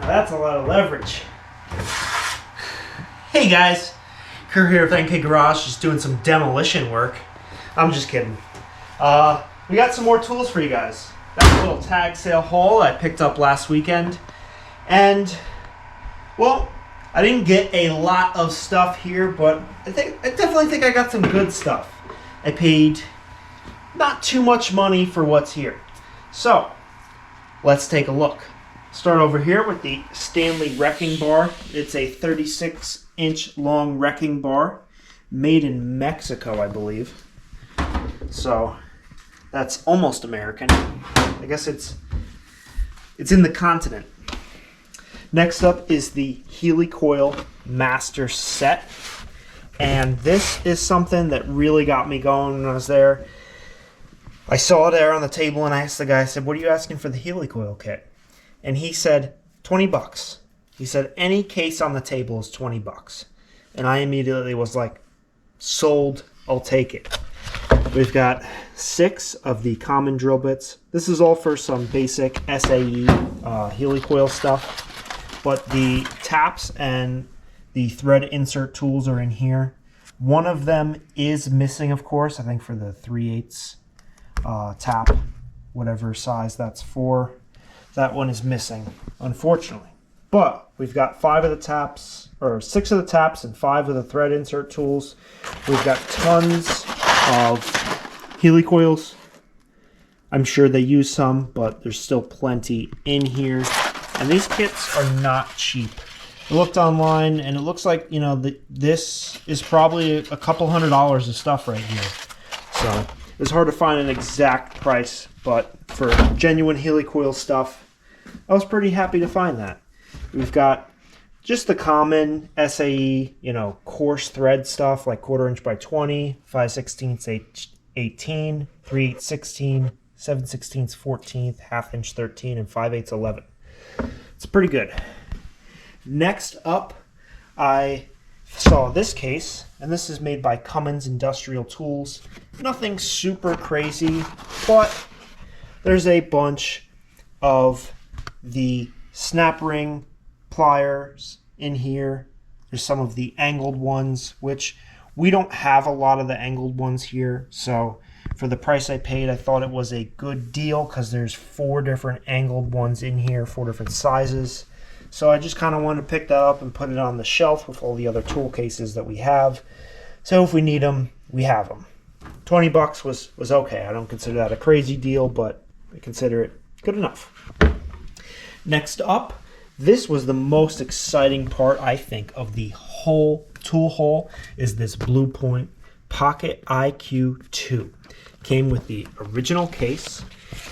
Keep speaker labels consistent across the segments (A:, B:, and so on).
A: Now that's a lot of leverage. Hey guys, Kurt here with NK Garage, just doing some demolition work. I'm just kidding. We got some more tools for you guys. That's a little tag sale haul I picked up last weekend. And, well, I didn't get a lot of stuff here, but I definitely think I got some good stuff. I paid not too much money for what's here. So, let's take a look. Start over here with the Stanley wrecking bar. It's a 36-inch long wrecking bar, made in Mexico, I believe. So that's almost American. I guess it's in the continent. Next up is the Heli Coil Master Set, and this is something that really got me going when I was there. I saw it there on the table, and I asked the guy, I said, "What are you asking for the Helicoil kit?" And he said, $20. He said, any case on the table is $20. And I immediately was like, sold, I'll take it. We've got 6 of the common drill bits. This is all for some basic SAE Helicoil stuff. But the taps and the thread insert tools are in here. One of them is missing, of course, I think for the 3/8 tap, whatever size that's for. That one is missing, unfortunately. But we've got 5 of the taps, or 6 of the taps and 5 of the thread insert tools. We've got tons of helicoils. I'm sure they use some, but there's still plenty in here. And these kits are not cheap. I looked online, and it looks like, you know, this is probably a couple $100s of stuff right here. So it's hard to find an exact price, but for genuine helicoil stuff, I was pretty happy to find that. We've got just the common SAE, you know, coarse thread stuff like 1/4 inch by 20, 5/16 18, 3/8 16, 7/16 14, 1/2 inch 13, and 5/8 11. It's pretty good. Next up, I saw this case, and this is made by Cummins Industrial Tools. Nothing super crazy, but there's a bunch of the snap ring pliers in here. There's some of the angled ones, which we don't have a lot of the angled ones here. So for the price I paid, I thought it was a good deal because there's 4 different angled ones in here, 4 different sizes. So I just kind of wanted to pick that up and put it on the shelf with all the other tool cases that we have. So if we need them, we have them. $20 was okay. I don't consider that a crazy deal, but I consider it good enough. Next up, this was the most exciting part, I think, of the whole tool haul, is this Blue Point Pocket IQ2. Came with the original case.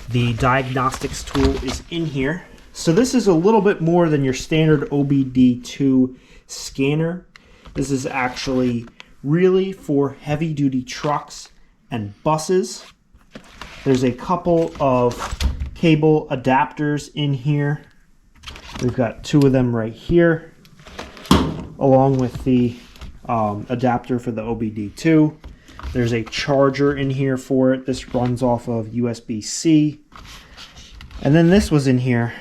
A: The diagnostics tool is in here. So this is a little bit more than your standard OBD2 scanner. This is actually really for heavy-duty trucks and buses. There's a couple of cable adapters in here. We've got 2 of them right here, along with the adapter for the OBD2. There's a charger in here for it. This runs off of USB-C. And then this was in here.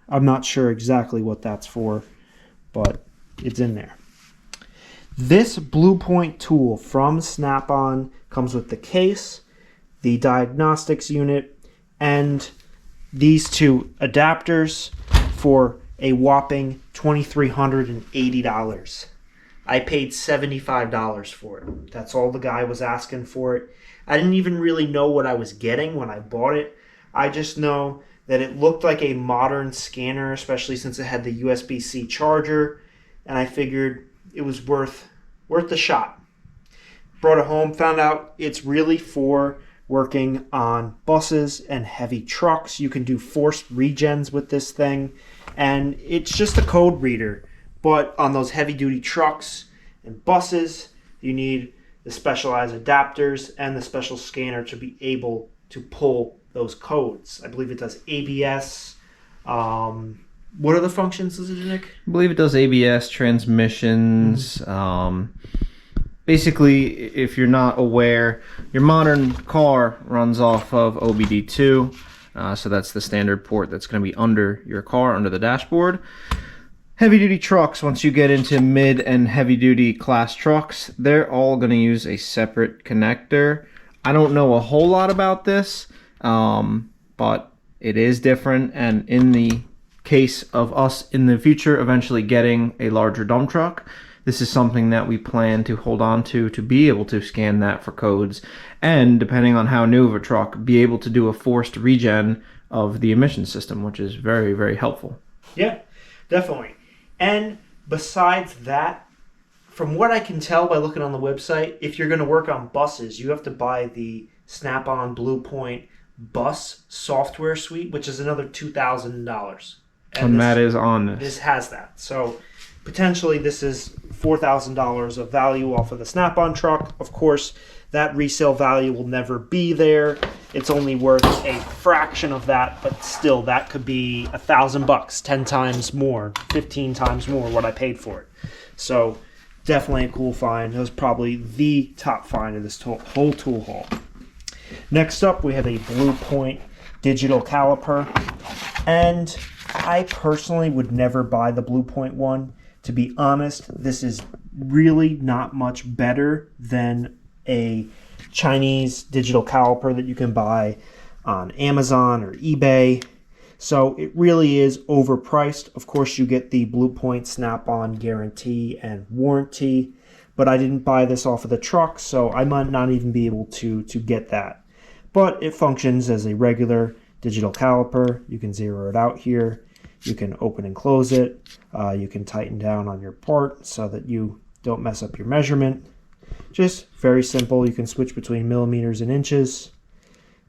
A: I'm not sure exactly what that's for, but it's in there. This Blue Point tool from Snap-on comes with the case, the diagnostics unit, and these 2 adapters for a whopping $2,380. I paid $75 for it. That's all the guy was asking for it. I didn't even really know what I was getting when I bought it. I just know that it looked like a modern scanner, especially since it had the USB-C charger, and I figured it was worth the shot. Brought it home, found out it's really for working on buses and heavy trucks. You can do forced regens with this thing, and it's just a code reader. But on those heavy-duty trucks and buses, you need the specialized adapters and the special scanner to be able to pull those codes. I believe it does ABS. What other functions does it do, Nick?
B: I believe it does ABS, transmissions. Basically, if you're not aware, your modern car runs off of OBD2. So that's the standard port that's going to be under your car, under the dashboard. Heavy duty trucks, once you get into mid and heavy duty class trucks, they're all going to use a separate connector. I don't know a whole lot about this, but it is different. And in the case of us in the future eventually getting a larger dump truck, this is something that we plan to hold on to be able to scan that for codes, and depending on how new of a truck, be able to do a forced regen of the emission system, which is very, very helpful.
A: Yeah, definitely. And besides that, from what I can tell by looking on the website, if you're going to work on buses, you have to buy the Snap-on Bluepoint bus software suite, which is another $2,000.
B: And Matt is on this.
A: This has that. So potentially this is $4,000 of value off of the Snap-on truck. Of course, that resale value will never be there. It's only worth a fraction of that, but still that could be $1,000, 10 times more, 15 times more what I paid for it. So definitely a cool find. That was probably the top find of this whole tool haul. Next up, we have a Bluepoint digital caliper, and I personally would never buy the Bluepoint one. To be honest, this is really not much better than a Chinese digital caliper that you can buy on Amazon or eBay. So it really is overpriced. Of course, you get the Bluepoint Snap-on guarantee and warranty, but I didn't buy this off of the truck, so I might not even be able to get that. But it functions as a regular digital caliper. You can zero it out here. You can open and close it. You can tighten down on your part so that you don't mess up your measurement. Just very simple. You can switch between millimeters and inches.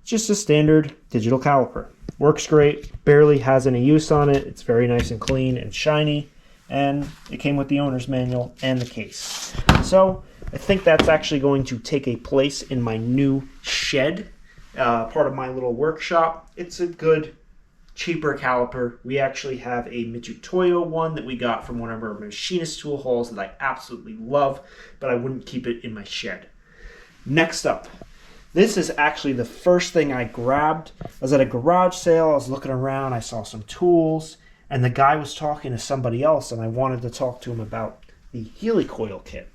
A: Just a standard digital caliper. Works great. Barely has any use on it. It's very nice and clean and shiny. And it came with the owner's manual and the case. So I think that's actually going to take a place in my new shed, part of my little workshop. It's a good, cheaper caliper. We actually have a Mitutoyo one that we got from one of our machinist tool hauls that I absolutely love, but I wouldn't keep it in my shed. Next up, this is actually the first thing I grabbed. I was at a garage sale, I was looking around, I saw some tools, and the guy was talking to somebody else, and I wanted to talk to him about the Helicoil kit.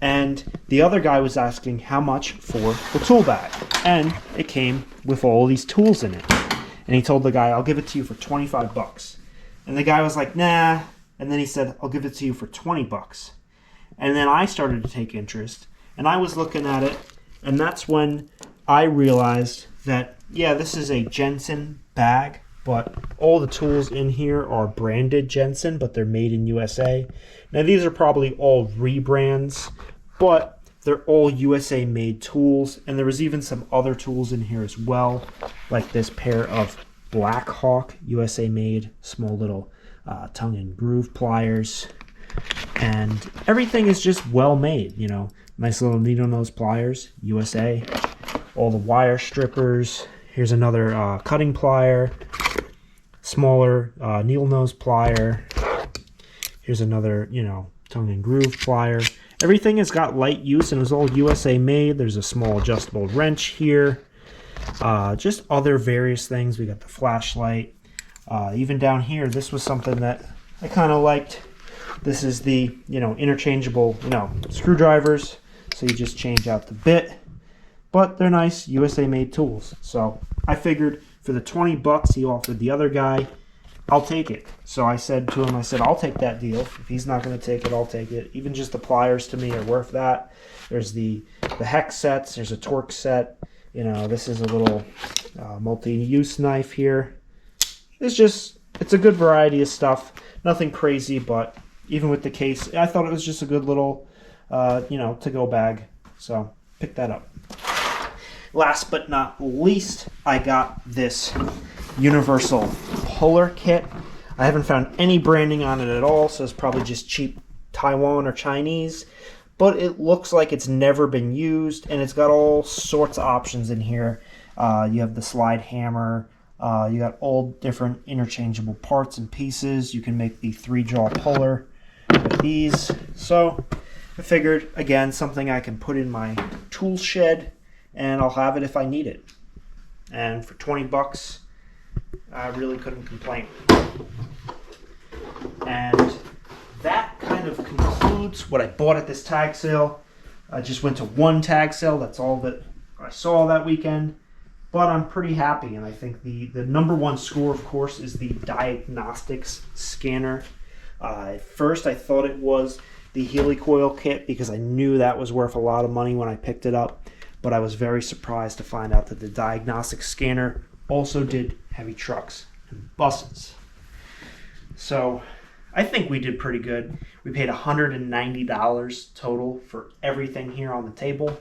A: And the other guy was asking how much for the tool bag, and it came with all these tools in it. And he told the guy, I'll give it to you for $25. And the guy was like, nah. And then he said, I'll give it to you for $20. And then I started to take interest, and I was looking at it, and that's when I realized that, yeah, this is a Jensen bag, but all the tools in here are branded Jensen, but they're made in USA. Now, these are probably all rebrands, but they're all USA made tools, and there was even some other tools in here as well, like this pair of Black Hawk USA made small little tongue and groove pliers, and everything is just well made, you know. Nice little needle nose pliers, USA. All the wire strippers. Here's another cutting plier, smaller needle nose plier. Here's another, you know, tongue and groove plier. Everything has got light use and is all USA made. There's a small adjustable wrench here. Just other various things. We got the flashlight. Even down here, this was something that I kind of liked. This is the, you know, interchangeable, you know, screwdrivers. So you just change out the bit. But they're nice USA made tools. So I figured for the $20 he offered the other guy, I'll take it. So I said to him, I'll take that deal. If he's not going to take it, I'll take it. Even just the pliers to me are worth that. There's the hex sets. There's a torque set. You know, this is a little multi-use knife here. It's a good variety of stuff. Nothing crazy, but even with the case, I thought it was just a good little, you know, to-go bag. So pick that up. Last but not least, I got this universal puller kit. I haven't found any branding on it at all, so it's probably just cheap Taiwan or Chinese, but it looks like it's never been used, and it's got all sorts of options in here. You have the slide hammer, you got all different interchangeable parts and pieces. You can make the 3-jaw puller with these. So I figured, again, something I can put in my tool shed, and I'll have it if I need it. And for $20, I really couldn't complain. And that kind of concludes what I bought at this tag sale. I just went to one tag sale. That's all that I saw that weekend. But I'm pretty happy, and I think the number one score, of course, is the diagnostics scanner. At first, I thought it was the Helicoil kit because I knew that was worth a lot of money when I picked it up. But I was very surprised to find out that the diagnostic scanner also did heavy trucks and buses. So I think we did pretty good. We paid $190 total for everything here on the table.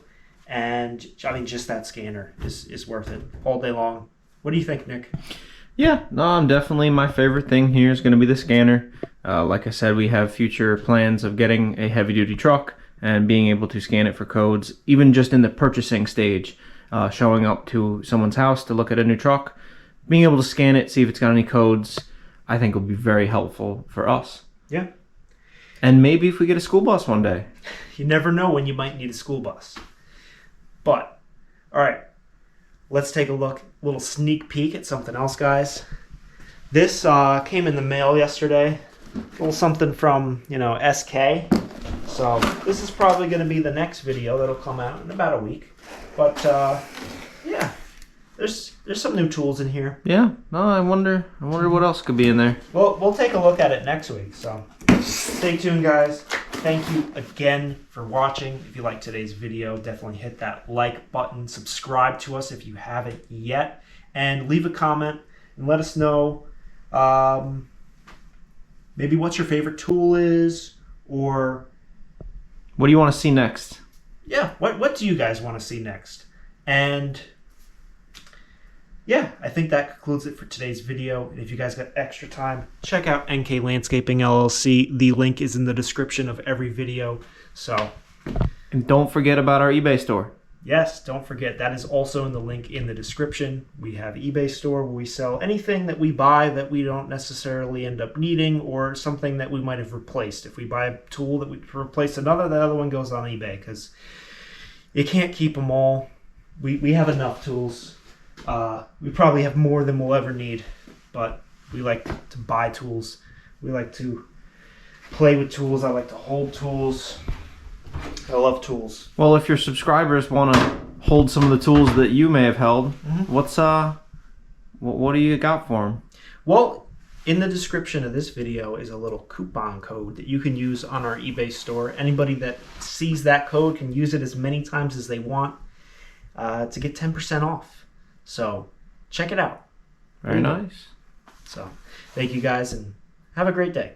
A: And I mean, just that scanner is worth it all day long. What do you think, Nick?
B: Yeah, no, I'm definitely, my favorite thing here is going to be the scanner. Like I said, we have future plans of getting a heavy-duty truck and being able to scan it for codes, even just in the purchasing stage, showing up to someone's house to look at a new truck, being able to scan it, see if it's got any codes, I think will be very helpful for us.
A: Yeah.
B: And maybe if we get a school bus one day.
A: You never know when you might need a school bus. But, all right, let's take a little sneak peek at something else, guys. This came in the mail yesterday. A little something from, SK. So this is probably going to be the next video that'll come out in about a week. But, yeah, there's some new tools in here.
B: Yeah, no, I wonder what else could be in there.
A: Well, we'll take a look at it next week, so stay tuned, guys. Thank you again for watching. If you liked today's video, definitely hit that like button. Subscribe to us if you haven't yet. And leave a comment and let us know maybe what your favorite tool is, or
B: what do you want to see next?
A: Yeah, what do you guys want to see next? And yeah, I think that concludes it for today's video. And if you guys got extra time, check out NK Landscaping LLC. The link is in the description of every video. So,
B: and don't forget about our eBay store.
A: Yes, don't forget. That is also in the link in the description. We have eBay store where we sell anything that we buy that we don't necessarily end up needing, or something that we might have replaced. If we buy a tool that we replace another, the other one goes on eBay because you can't keep them all. We have enough tools. We probably have more than we'll ever need, but we like to buy tools. We like to play with tools. I like to hold tools. I love tools.
B: Well, if your subscribers want to hold some of the tools that you may have held, what do you got for them?
A: Well, in the description of this video is a little coupon code that you can use on our eBay store. Anybody that sees that code can use it as many times as they want to get 10% off. So check it out.
B: Very nice.
A: So thank you guys and have a great day.